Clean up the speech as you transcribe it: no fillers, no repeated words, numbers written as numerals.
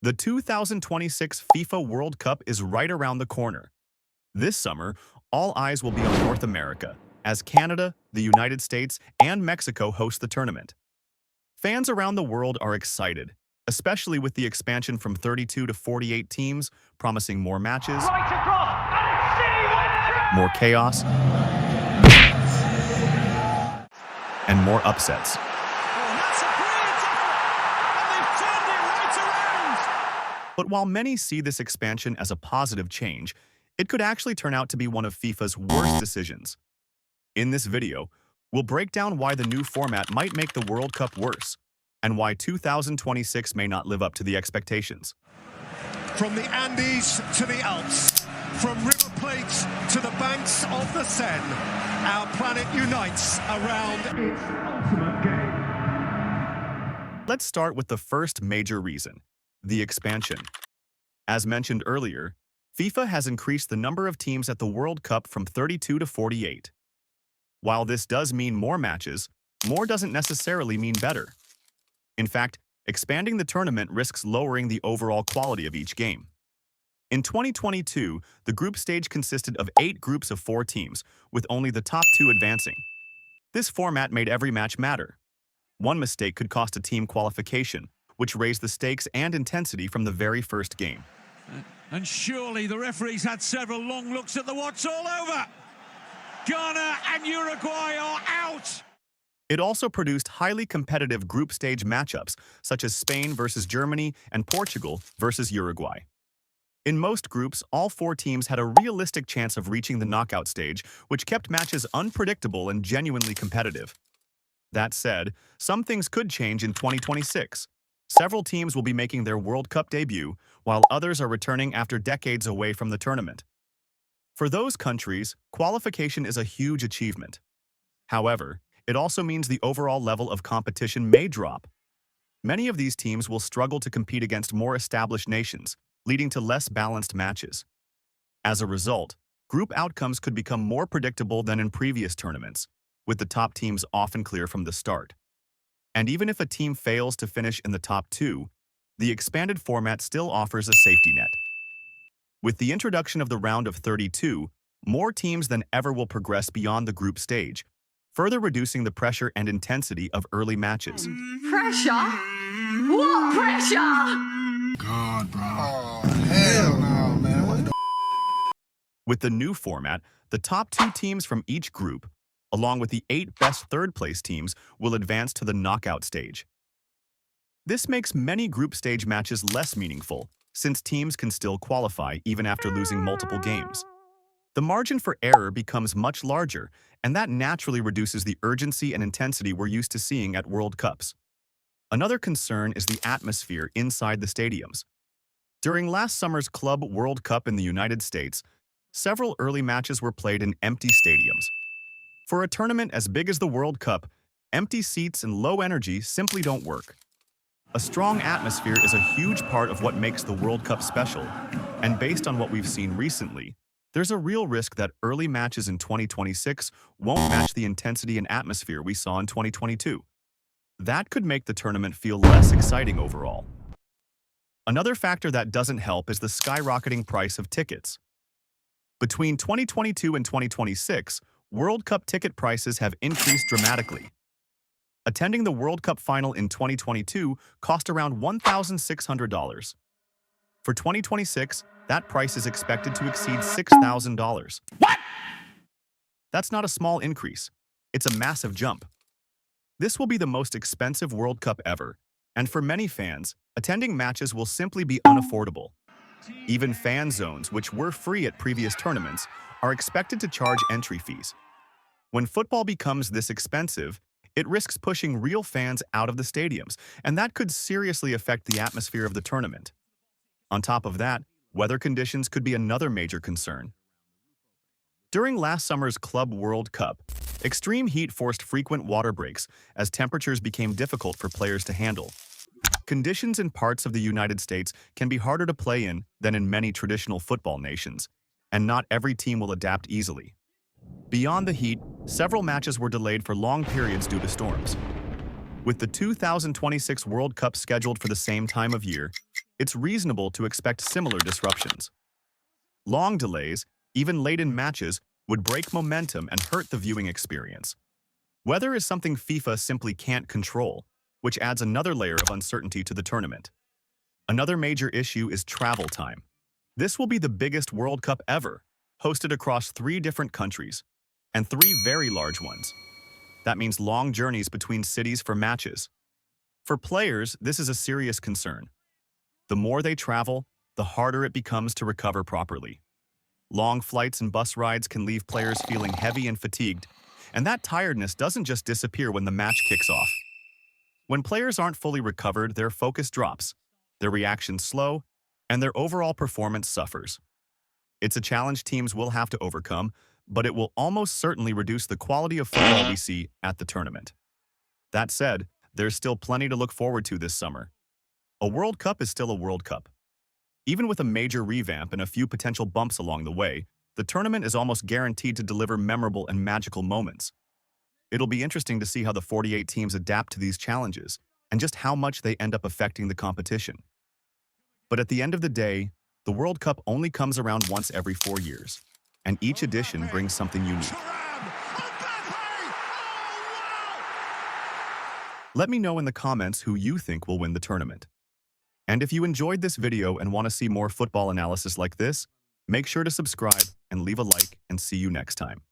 The 2026 FIFA World Cup is right around the corner. This summer, all eyes will be on North America, as Canada, the United States, and Mexico host the tournament. Fans around the world are excited, especially with the expansion from 32 to 48 teams, promising more matches, more chaos, and more upsets. But while many see this expansion as a positive change, it could actually turn out to be one of FIFA's worst decisions. In this video, we'll break down why the new format might make the World Cup worse, and why 2026 may not live up to the expectations. From the Andes to the Alps, from river plates to the banks of the Seine, our planet unites around its ultimate game. Let's start with the first major reason: the expansion. As mentioned earlier, FIFA has increased the number of teams at the World Cup from 32 to 48. While this does mean more matches, more doesn't necessarily mean better. In fact, expanding the tournament risks lowering the overall quality of each game. In 2022, the group stage consisted of 8 groups of 4 teams, with only the top 2 advancing. This format made every match matter. One mistake could cost a team qualification, which raised the stakes and intensity from the very first game. And surely the referees had several long looks at the watch all over. Ghana and Uruguay are out. It also produced highly competitive group stage matchups, such as Spain versus Germany and Portugal versus Uruguay. In most groups, all 4 teams had a realistic chance of reaching the knockout stage, which kept matches unpredictable and genuinely competitive. That said, some things could change in 2026. Several teams will be making their World Cup debut, while others are returning after decades away from the tournament. For those countries, qualification is a huge achievement. However, it also means the overall level of competition may drop. Many of these teams will struggle to compete against more established nations, leading to less balanced matches. As a result, group outcomes could become more predictable than in previous tournaments, with the top teams often clear from the start. And even if a team fails to finish in the top 2, the expanded format still offers a safety net. With the introduction of the round of 32, more teams than ever will progress beyond the group stage, further reducing the pressure and intensity of early matches. Pressure? What pressure? God, bro. Oh, hell no, man. What the With the new format, the top 2 teams from each group, along with the 8 best third-place teams, will advance to the knockout stage. This makes many group stage matches less meaningful, since teams can still qualify even after losing multiple games. The margin for error becomes much larger, and that naturally reduces the urgency and intensity we're used to seeing at World Cups. Another concern is the atmosphere inside the stadiums. During last summer's Club World Cup in the United States, several early matches were played in empty stadiums. For a tournament as big as the World Cup, empty seats and low energy simply don't work. A strong atmosphere is a huge part of what makes the World Cup special, and based on what we've seen recently, there's a real risk that early matches in 2026 won't match the intensity and atmosphere we saw in 2022. That could make the tournament feel less exciting overall. Another factor that doesn't help is the skyrocketing price of tickets. Between 2022 and 2026, World Cup ticket prices have increased dramatically. Attending the World Cup final in 2022 cost around $1,600. For 2026, that price is expected to exceed $6,000. What? That's not a small increase. It's a massive jump. This will be the most expensive World Cup ever, and for many fans, attending matches will simply be unaffordable. Even fan zones, which were free at previous tournaments, are expected to charge entry fees. When football becomes this expensive, it risks pushing real fans out of the stadiums, and that could seriously affect the atmosphere of the tournament. On top of that, weather conditions could be another major concern. During last summer's Club World Cup, extreme heat forced frequent water breaks as temperatures became difficult for players to handle. Conditions in parts of the United States can be harder to play in than in many traditional football nations, and not every team will adapt easily. Beyond the heat, several matches were delayed for long periods due to storms. With the 2026 World Cup scheduled for the same time of year, it's reasonable to expect similar disruptions. Long delays, even late in matches, would break momentum and hurt the viewing experience. Weather is something FIFA simply can't control, which adds another layer of uncertainty to the tournament. Another major issue is travel time. This will be the biggest World Cup ever, hosted across 3 different countries, and 3 very large ones. That means long journeys between cities for matches. For players, this is a serious concern. The more they travel, the harder it becomes to recover properly. Long flights and bus rides can leave players feeling heavy and fatigued, and that tiredness doesn't just disappear when the match kicks off. When players aren't fully recovered, their focus drops, their reactions slow, and their overall performance suffers. It's a challenge teams will have to overcome, but it will almost certainly reduce the quality of football we see at the tournament. That said, there's still plenty to look forward to this summer. A World Cup is still a World Cup. Even with a major revamp and a few potential bumps along the way, the tournament is almost guaranteed to deliver memorable and magical moments. It'll be interesting to see how the 48 teams adapt to these challenges and just how much they end up affecting the competition. But at the end of the day, the World Cup only comes around once every 4 years, and each edition brings something unique. Let me know in the comments who you think will win the tournament. And if you enjoyed this video and want to see more football analysis like this, make sure to subscribe and leave a like, and see you next time.